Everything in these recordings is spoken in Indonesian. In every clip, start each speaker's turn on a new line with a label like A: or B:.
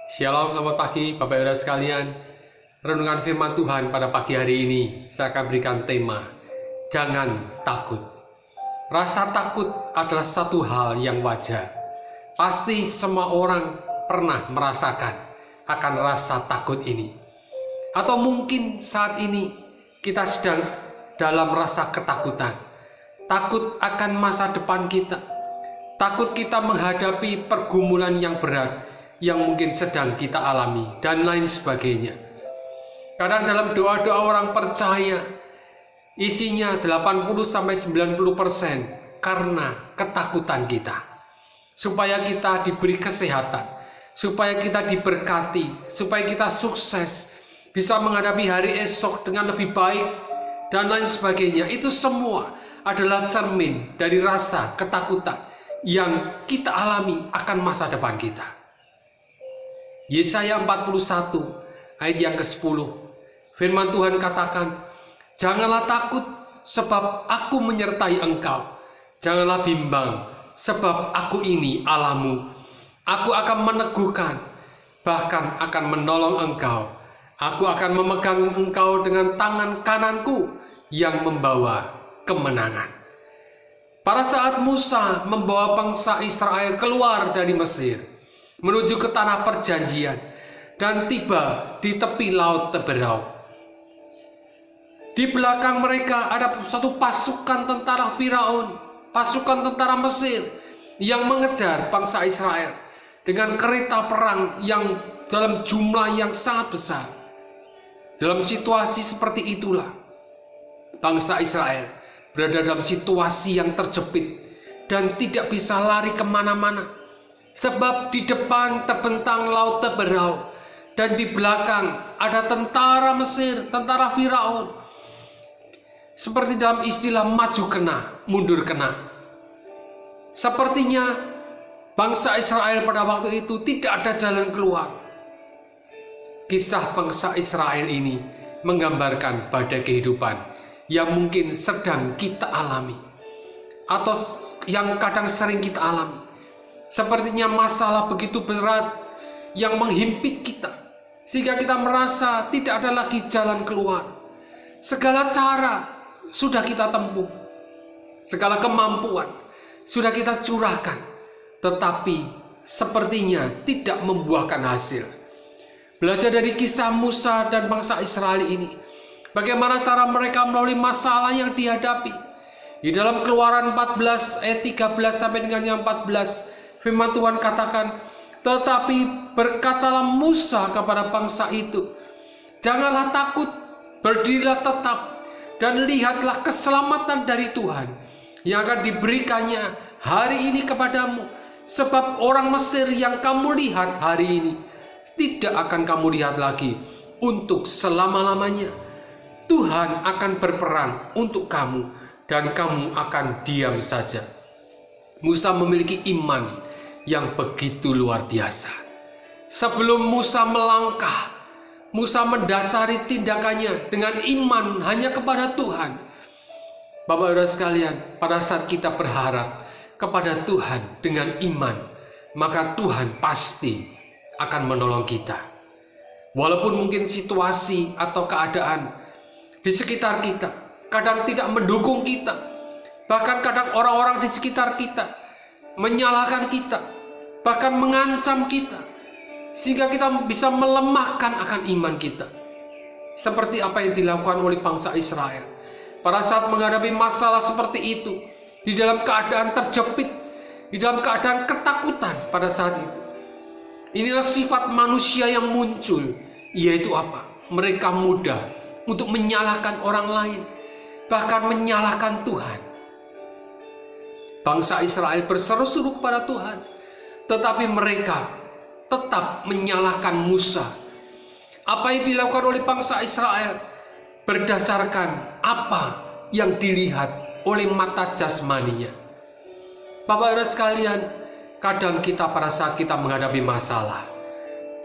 A: Shalom, selamat pagi Bapak Ibu sekalian. Renungan firman Tuhan pada pagi hari ini saya akan berikan tema Jangan takut. Rasa takut adalah satu hal yang wajar. Pasti semua orang pernah merasakan akan rasa takut ini. Atau mungkin saat ini kita sedang dalam rasa ketakutan. Takut akan masa depan kita. Takut kita menghadapi pergumulan yang berat yang mungkin sedang kita alami dan lain sebagainya. Kadang dalam doa-doa orang percaya isinya 80-90% karena ketakutan kita. Supaya kita diberi kesehatan, supaya kita diberkati, supaya kita sukses, bisa menghadapi hari esok dengan lebih baik dan lain sebagainya. Itu semua adalah cermin dari rasa ketakutan yang kita alami akan masa depan kita. Yesaya 41 ayat yang ke-10, firman Tuhan katakan, janganlah takut sebab aku menyertai engkau. Janganlah bimbang sebab aku ini Allahmu. Aku akan meneguhkan, bahkan akan menolong engkau. Aku akan memegang engkau dengan tangan kananku yang membawa kemenangan. Pada saat Musa membawa bangsa Israel keluar dari Mesir menuju ke tanah perjanjian dan tiba di tepi laut Teberau, di belakang mereka ada satu pasukan tentara Firaun, pasukan tentara Mesir yang mengejar bangsa Israel dengan kereta perang yang dalam jumlah yang sangat besar. Dalam situasi seperti itulah bangsa Israel berada dalam situasi yang terjepit dan tidak bisa lari kemana-mana. Sebab di depan terbentang laut Teberau dan di belakang ada tentara Mesir, tentara Firaun. Seperti dalam istilah maju kena, mundur kena. Sepertinya bangsa Israel pada waktu itu tidak ada jalan keluar. Kisah bangsa Israel ini menggambarkan badai kehidupan yang mungkin sedang kita alami atau yang kadang sering kita alami. Sepertinya masalah begitu berat yang menghimpit kita sehingga kita merasa tidak ada lagi jalan keluar. Segala cara sudah kita tempuh, segala kemampuan sudah kita curahkan, tetapi sepertinya tidak membuahkan hasil. Belajar dari kisah Musa dan bangsa Israel ini, bagaimana cara mereka melalui masalah yang dihadapi. Di dalam Keluaran 14 ayat 13 sampai dengan yang 14, firman Tuhan katakan, tetapi berkatalah Musa kepada bangsa itu, janganlah takut, berdirilah tetap, dan lihatlah keselamatan dari Tuhan yang akan diberikannya hari ini kepadamu. Sebab orang Mesir yang kamu lihat hari ini tidak akan kamu lihat lagi untuk selama-lamanya. Tuhan akan berperang untuk kamu dan kamu akan diam saja. Musa memiliki iman yang begitu luar biasa. Sebelum Musa melangkah, Musa mendasari tindakannya dengan iman hanya kepada Tuhan. Bapak Ibu sekalian, pada saat kita berharap kepada Tuhan dengan iman, maka Tuhan pasti akan menolong kita. Walaupun mungkin situasi atau keadaan di sekitar kita kadang tidak mendukung kita, bahkan kadang orang-orang di sekitar kita menyalahkan kita, bahkan mengancam kita, sehingga kita bisa melemahkan akan iman kita. Seperti apa yang dilakukan oleh bangsa Israel pada saat menghadapi masalah seperti itu, di dalam keadaan terjepit, di dalam keadaan ketakutan pada saat itu. Inilah sifat manusia yang muncul, yaitu apa? Mereka mudah untuk menyalahkan orang lain, bahkan menyalahkan Tuhan. Bangsa Israel berseru-seru kepada Tuhan, tetapi mereka tetap menyalahkan Musa. Apa yang dilakukan oleh bangsa Israel berdasarkan apa yang dilihat oleh mata jasmaninya. Bapak Ibu sekalian, kadang kita pada saat kita menghadapi masalah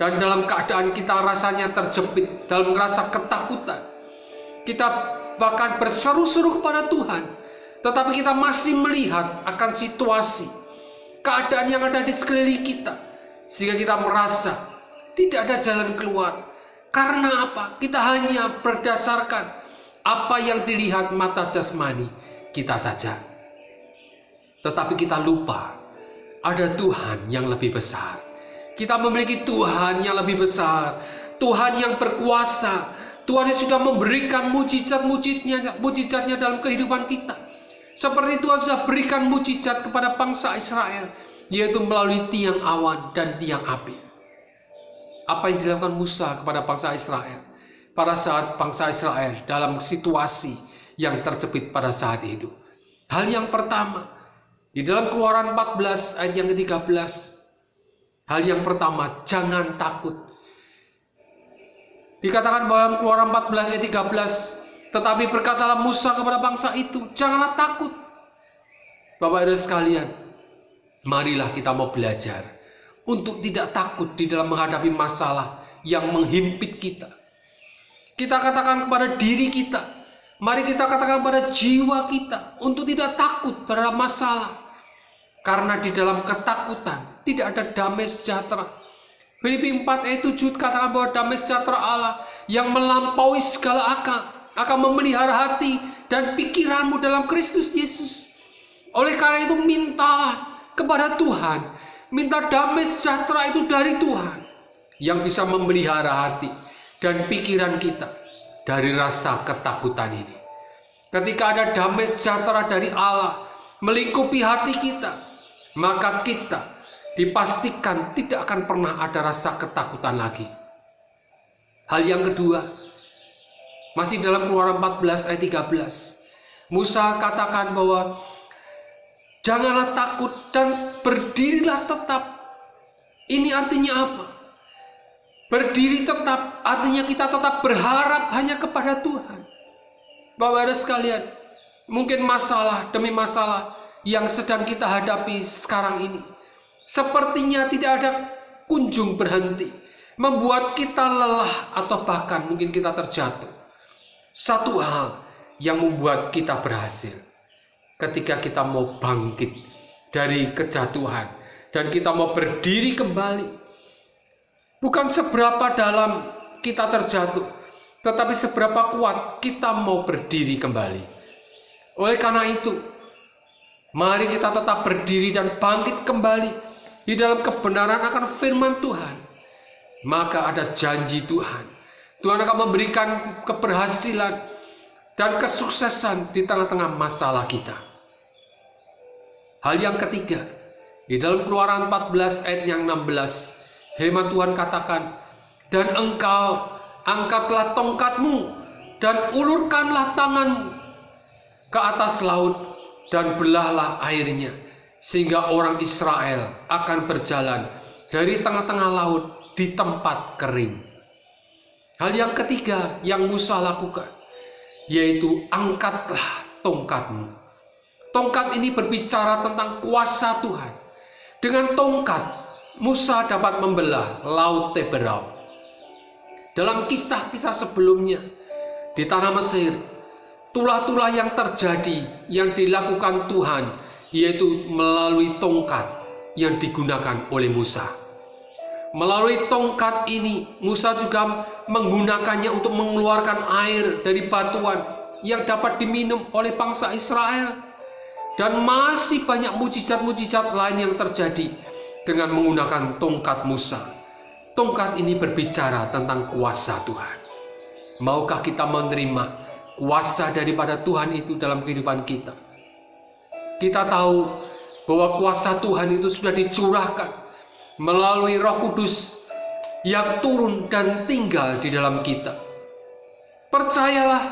A: dan dalam keadaan kita rasanya terjepit dalam rasa ketakutan, kita bahkan berseru-seru kepada Tuhan, tetapi kita masih melihat akan situasi, keadaan yang ada di sekeliling kita, sehingga kita merasa Tidak ada jalan keluar. Karena apa? Kita hanya berdasarkan apa yang dilihat mata jasmani kita saja. Tetapi kita lupa ada Tuhan yang lebih besar. Kita memiliki Tuhan yang lebih besar, Tuhan yang berkuasa, Tuhan yang sudah memberikan mujizatnya dalam kehidupan kita. Seperti Tuhan sudah berikan mujizat kepada bangsa Israel, yaitu melalui tiang awan dan tiang api. Apa yang dilakukan Musa kepada bangsa Israel pada saat bangsa Israel dalam situasi yang terjepit pada saat itu? Hal yang pertama, di dalam Keluaran 14 ayat yang ke-13, hal yang pertama, jangan takut. Dikatakan dalam Keluaran 14 ayat 13, tetapi berkatalah Musa kepada bangsa itu, janganlah takut. Bapak Ibu sekalian, marilah kita mau belajar untuk tidak takut di dalam menghadapi masalah yang menghimpit kita. Kita katakan kepada diri kita, mari kita katakan kepada jiwa kita untuk tidak takut terhadap masalah. Karena di dalam ketakutan tidak ada damai sejahtera. Filipi 4 ayat 7 katakan bahwa damai sejahtera Allah yang melampaui segala akal akan memelihara hati dan pikiranmu dalam Kristus Yesus. Oleh karena itu mintalah kepada Tuhan. Minta damai sejahtera itu dari Tuhan yang bisa memelihara hati dan pikiran kita dari rasa ketakutan ini. Ketika ada damai sejahtera dari Allah melingkupi hati kita, maka kita dipastikan tidak akan pernah ada rasa ketakutan lagi. Hal yang kedua, masih dalam Keluaran 14 ayat 13, Musa katakan bahwa janganlah takut dan berdirilah tetap. Ini artinya apa? Berdiri tetap artinya kita tetap berharap hanya kepada Tuhan. Bapak Ibu sekalian, mungkin masalah demi masalah yang sedang kita hadapi sekarang ini sepertinya tidak ada kunjung berhenti, membuat kita lelah atau bahkan mungkin kita terjatuh. Satu hal yang membuat kita berhasil, ketika kita mau bangkit dari kejatuhan dan kita mau berdiri kembali, bukan seberapa dalam kita terjatuh, tetapi seberapa kuat kita mau berdiri kembali. Oleh karena itu, mari kita tetap berdiri dan bangkit kembali di dalam kebenaran akan firman Tuhan. Maka ada janji Tuhan. Tuhan akan memberikan keberhasilan dan kesuksesan di tengah-tengah masalah kita. Hal yang ketiga, di dalam Keluaran 14 ayat yang 16, firman Tuhan katakan, dan engkau angkatlah tongkatmu dan ulurkanlah tanganmu ke atas laut dan belahlah airnya, sehingga orang Israel akan berjalan dari tengah-tengah laut di tempat kering. Hal yang ketiga yang Musa lakukan, yaitu angkatlah tongkatmu. Tongkat ini berbicara tentang kuasa Tuhan. Dengan tongkat, Musa dapat membelah laut Teberau. Dalam kisah-kisah sebelumnya, di tanah Mesir, tulah-tulah yang terjadi, yang dilakukan Tuhan, yaitu melalui tongkat yang digunakan oleh Musa. Melalui tongkat ini, Musa juga menggunakannya untuk mengeluarkan air dari batuan yang dapat diminum oleh bangsa Israel. Dan masih banyak mujizat-mujizat lain yang terjadi dengan menggunakan tongkat Musa. Tongkat ini berbicara tentang kuasa Tuhan. Maukah kita menerima kuasa daripada Tuhan itu dalam kehidupan kita? Kita tahu bahwa kuasa Tuhan itu sudah dicurahkan melalui Roh Kudus yang turun dan tinggal di dalam kita. Percayalah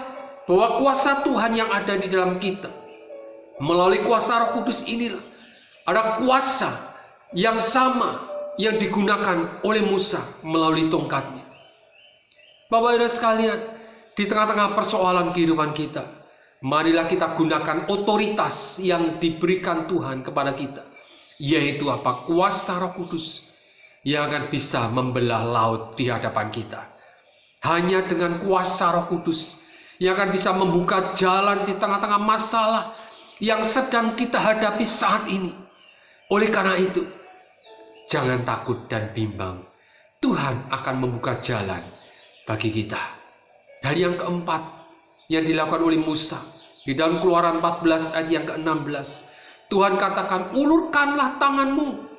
A: bahwa kuasa Tuhan yang ada di dalam kita, melalui kuasa Roh Kudus inilah ada kuasa yang sama yang digunakan oleh Musa melalui tongkatnya. Bapak Ibu sekalian, di tengah-tengah persoalan kehidupan kita, marilah kita gunakan otoritas yang diberikan Tuhan kepada kita, yaitu apa? Kuasa Roh Kudus yang akan bisa membelah laut di hadapan kita. Hanya dengan kuasa Roh Kudus yang akan bisa membuka jalan di tengah-tengah masalah yang sedang kita hadapi saat ini. Oleh karena itu, jangan takut dan bimbang. Tuhan akan membuka jalan bagi kita. Dan yang keempat yang dilakukan oleh Musa di dalam Keluaran 14 ayat yang ke-16, Tuhan katakan, ulurkanlah tanganmu.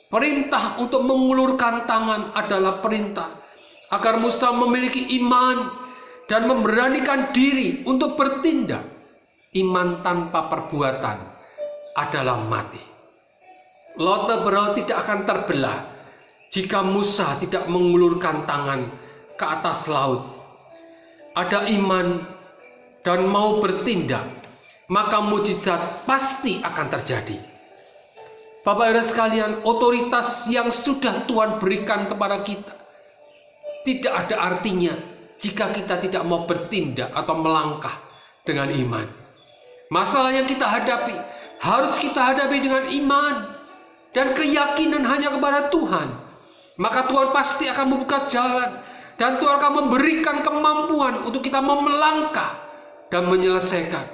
A: Perintah untuk mengulurkan tangan adalah perintah agar Musa memiliki iman dan memberanikan diri untuk bertindak. Iman tanpa perbuatan adalah mati. Lautan Berau tidak akan terbelah jika Musa tidak mengulurkan tangan ke atas laut. Ada iman dan mau bertindak, maka mujizat pasti akan terjadi. Bapak Ibu sekalian, otoritas yang sudah Tuhan berikan kepada kita tidak ada artinya jika kita tidak mau bertindak atau melangkah dengan iman. Masalah yang kita hadapi harus kita hadapi dengan iman dan keyakinan hanya kepada Tuhan. Maka Tuhan pasti akan membuka jalan dan Tuhan akan memberikan kemampuan untuk kita mau melangkah dan menyelesaikan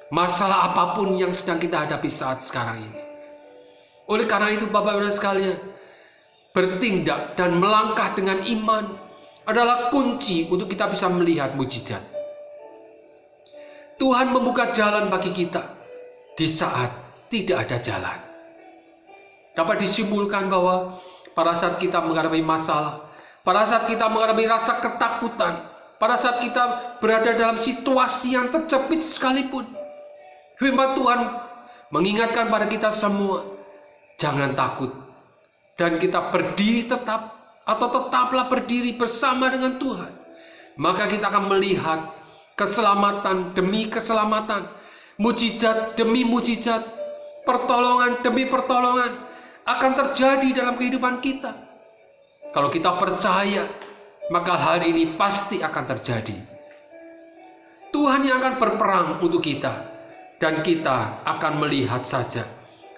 A: masalah apapun yang sedang kita hadapi saat sekarang ini. Oleh karena itu Bapak Ibu sekalian, bertindak dan melangkah dengan iman adalah kunci untuk kita bisa melihat mujizat. Tuhan membuka jalan bagi kita di saat tidak ada jalan. Dapat disimpulkan bahwa pada saat kita menghadapi masalah, pada saat kita menghadapi rasa ketakutan, pada saat kita berada dalam situasi yang terjepit sekalipun, firman Tuhan mengingatkan pada kita semua, jangan takut, dan kita berdiri tetap, atau tetaplah berdiri bersama dengan Tuhan. Maka kita akan melihat keselamatan demi keselamatan, mujizat demi mujizat, pertolongan demi pertolongan akan terjadi dalam kehidupan kita. Kalau kita percaya, maka hal ini pasti akan terjadi. Tuhan yang akan berperang untuk kita, dan kita akan melihat saja,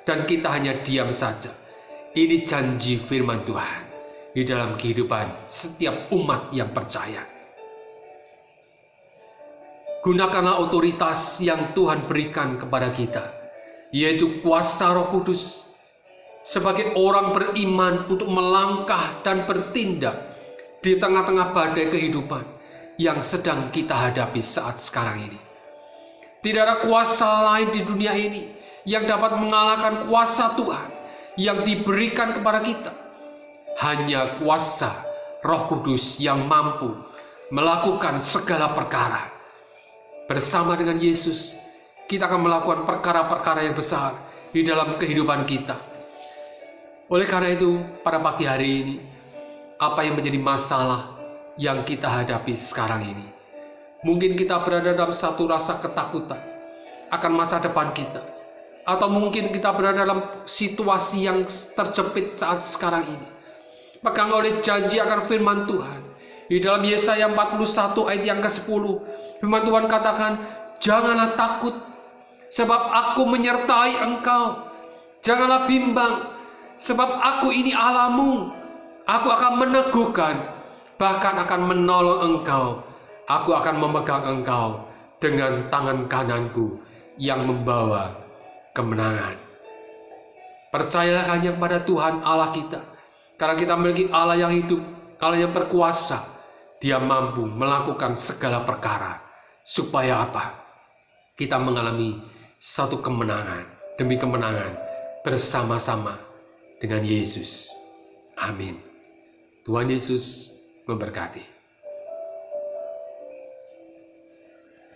A: dan kita hanya diam saja. Ini janji firman Tuhan di dalam kehidupan setiap umat yang percaya. Gunakanlah otoritas yang Tuhan berikan kepada kita, yaitu kuasa Roh Kudus, sebagai orang beriman untuk melangkah dan bertindak di tengah-tengah badai kehidupan yang sedang kita hadapi saat sekarang ini. Tidak ada kuasa lain di dunia ini yang dapat mengalahkan kuasa Tuhan yang diberikan kepada kita. Hanya kuasa Roh Kudus yang mampu melakukan segala perkara. Bersama dengan Yesus, kita akan melakukan perkara-perkara yang besar di dalam kehidupan kita. Oleh karena itu, pada pagi hari ini, apa yang menjadi masalah yang kita hadapi sekarang ini? Mungkin kita berada dalam satu rasa ketakutan akan masa depan kita. Atau mungkin kita berada dalam situasi yang terjepit saat sekarang ini. Pegang oleh janji akan firman Tuhan. Di dalam Yesaya 41 ayat yang ke-10, firman Tuhan katakan, janganlah takut, sebab aku menyertai engkau. Janganlah bimbang, sebab aku ini Allahmu. Aku akan meneguhkan, bahkan akan menolong engkau. Aku akan memegang engkau dengan tangan kananku yang membawa kemenangan. Percayalah hanya kepada Tuhan Allah kita. Karena kita memiliki Allah yang hidup, Allah yang berkuasa. Dia mampu melakukan segala perkara. Supaya apa? Kita mengalami satu kemenangan demi kemenangan bersama-sama dengan Yesus. Amin. Tuhan Yesus memberkati.